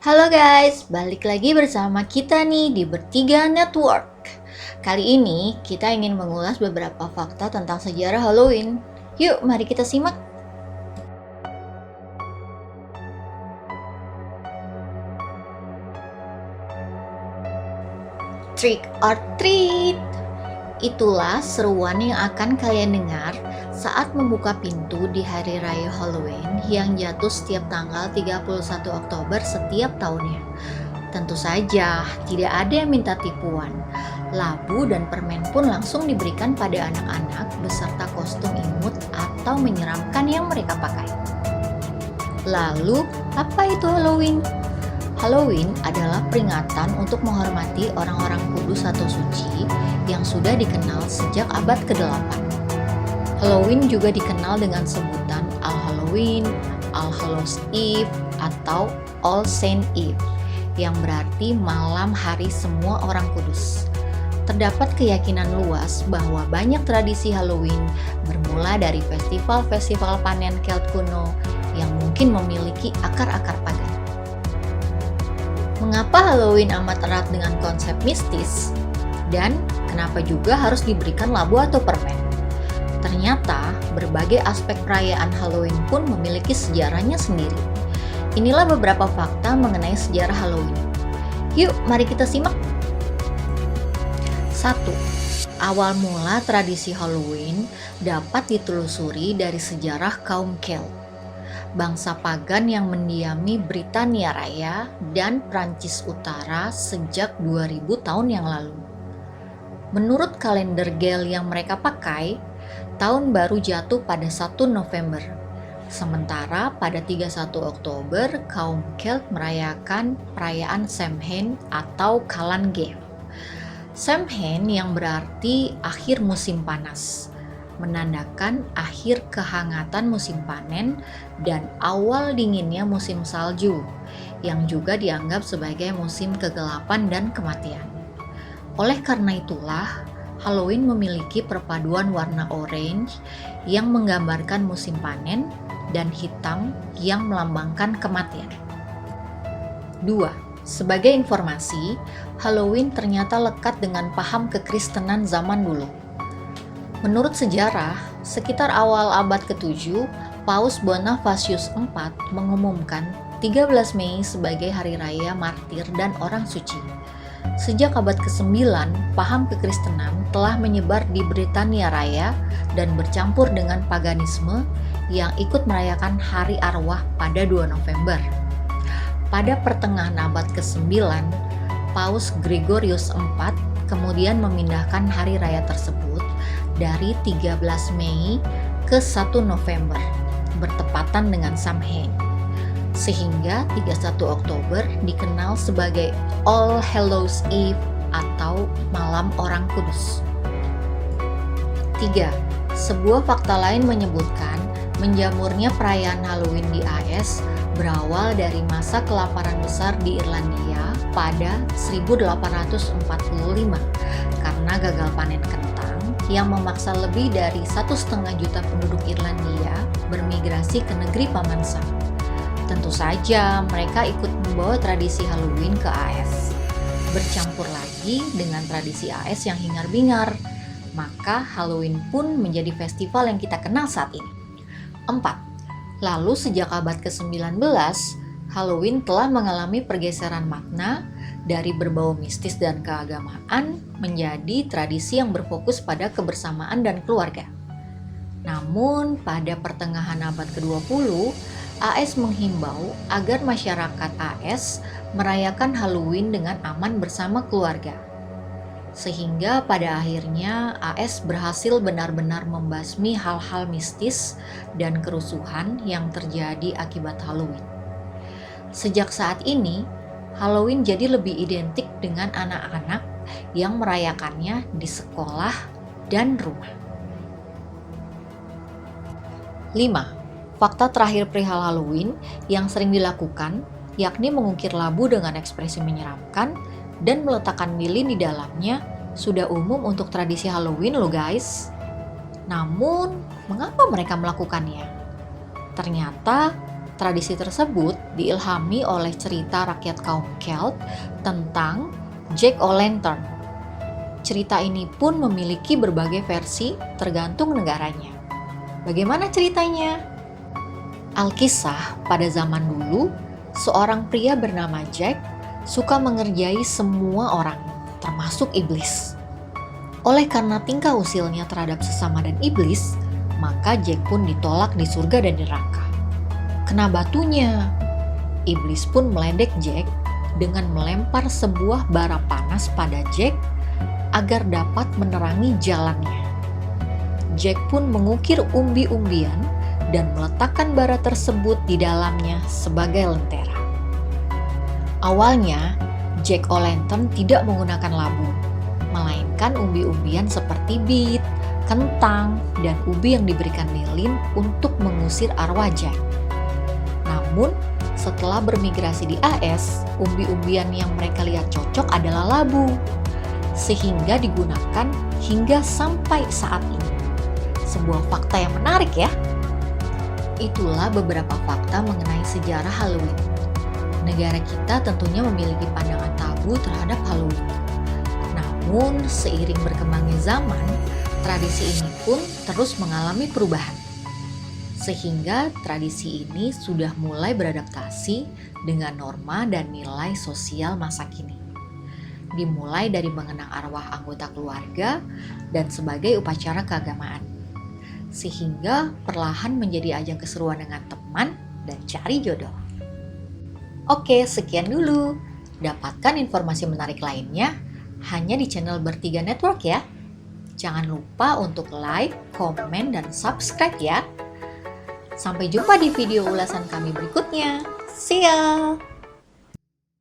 Halo guys, balik lagi bersama kita nih di Bertiga Network. Kali ini kita ingin mengulas beberapa fakta tentang sejarah Halloween. Yuk, mari kita simak. Trick or treat. Itulah seruan yang akan kalian dengar saat membuka pintu di hari raya Halloween yang jatuh setiap tanggal 31 Oktober setiap tahunnya. Tentu saja, tidak ada yang minta tipuan. Labu dan permen pun langsung diberikan pada anak-anak beserta kostum imut atau menyeramkan yang mereka pakai. Lalu, apa itu Halloween? Halloween adalah peringatan untuk menghormati orang-orang kudus atau suci yang sudah dikenal sejak abad ke-8. Halloween juga dikenal dengan sebutan All Halloween, All Hallows Eve, atau All Saint Eve, yang berarti malam hari semua orang kudus. Terdapat keyakinan luas bahwa banyak tradisi Halloween bermula dari festival-festival panen Celt kuno yang mungkin memiliki akar-akar pagan. Mengapa Halloween amat erat dengan konsep mistis? Dan kenapa juga harus diberikan labu atau permen? Ternyata, berbagai aspek perayaan Halloween pun memiliki sejarahnya sendiri. Inilah beberapa fakta mengenai sejarah Halloween. Yuk, mari kita simak. 1. Awal mula tradisi Halloween dapat ditelusuri dari sejarah kaum Celt, bangsa pagan yang mendiami Britania Raya dan Prancis Utara sejak 2000 tahun yang lalu. Menurut kalender Gael yang mereka pakai, tahun baru jatuh pada 1 November. Sementara pada 31 Oktober, kaum Celt merayakan perayaan Samhain atau Calan Gael. Samhain yang berarti akhir musim panas, menandakan akhir kehangatan musim panen dan awal dinginnya musim salju, yang juga dianggap sebagai musim kegelapan dan kematian. Oleh karena itulah, Halloween memiliki perpaduan warna orange yang menggambarkan musim panen dan hitam yang melambangkan kematian. 2. Sebagai informasi, Halloween ternyata lekat dengan paham kekristenan zaman dulu. Menurut sejarah, sekitar awal abad ke-7, Paus Bonifacius IV mengumumkan 13 Mei sebagai hari raya martir dan orang suci. Sejak abad ke-9, paham kekristenan telah menyebar di Britania Raya dan bercampur dengan paganisme yang ikut merayakan hari arwah pada 2 November. Pada pertengahan abad ke-9, Paus Gregorius IV kemudian memindahkan hari raya tersebut dari 13 Mei ke 1 November, bertepatan dengan Samhain. Sehingga 31 Oktober dikenal sebagai All Hallows Eve atau Malam Orang Kudus. 3. Sebuah fakta lain menyebutkan menjamurnya perayaan Halloween di AS berawal dari masa kelaparan besar di Irlandia pada 1845 karena gagal panen kentang yang memaksa lebih dari 1,5 juta penduduk Irlandia bermigrasi ke negeri Paman Sam. Tentu saja mereka ikut membawa tradisi Halloween ke AS, bercampur lagi dengan tradisi AS yang hingar-bingar, maka Halloween pun menjadi festival yang kita kenal saat ini. 4. Lalu sejak abad ke-19, Halloween telah mengalami pergeseran makna dari berbau mistis dan keagamaan menjadi tradisi yang berfokus pada kebersamaan dan keluarga. Namun, pada pertengahan abad ke-20, AS menghimbau agar masyarakat AS merayakan Halloween dengan aman bersama keluarga. Sehingga pada akhirnya AS berhasil benar-benar membasmi hal-hal mistis dan kerusuhan yang terjadi akibat Halloween. Sejak saat ini, Halloween jadi lebih identik dengan anak-anak yang merayakannya di sekolah dan rumah. 5. Fakta terakhir perihal Halloween yang sering dilakukan, yakni mengukir labu dengan ekspresi menyeramkan dan meletakkan lilin di dalamnya, sudah umum untuk tradisi Halloween loh guys. Namun, mengapa mereka melakukannya? Ternyata Tradisi tersebut diilhami oleh cerita rakyat kaum Celt tentang Jack O'Lantern. Cerita ini pun memiliki berbagai versi tergantung negaranya. Bagaimana ceritanya? Alkisah, pada zaman dulu, seorang pria bernama Jack suka mengerjai semua orang, termasuk iblis. Oleh karena tingkah usilnya terhadap sesama dan iblis, maka Jack pun ditolak di surga dan neraka. Kena batunya, iblis pun meledek Jack dengan melempar sebuah bara panas pada Jack agar dapat menerangi jalannya. Jack pun mengukir umbi-umbian dan meletakkan bara tersebut di dalamnya sebagai lentera. Awalnya, Jack O'Lantern tidak menggunakan labu, melainkan umbi-umbian seperti bit, kentang, dan ubi yang diberikan lilin untuk mengusir arwah Jack. Namun, setelah bermigrasi di AS, umbi-umbian yang mereka lihat cocok adalah labu, sehingga digunakan hingga sampai saat ini. Sebuah fakta yang menarik ya. Itulah beberapa fakta mengenai sejarah Halloween. Negara kita tentunya memiliki pandangan tabu terhadap Halloween. Namun, seiring berkembangnya zaman, tradisi ini pun terus mengalami perubahan. Sehingga tradisi ini sudah mulai beradaptasi dengan norma dan nilai sosial masa kini. Dimulai dari mengenang arwah anggota keluarga dan sebagai upacara keagamaan. Sehingga perlahan menjadi ajang keseruan dengan teman dan cari jodoh. Oke, sekian dulu. Dapatkan informasi menarik lainnya hanya di channel Bertiga Network ya. Jangan lupa untuk like, komen, dan subscribe ya. Sampai jumpa di video ulasan kami berikutnya. See ya!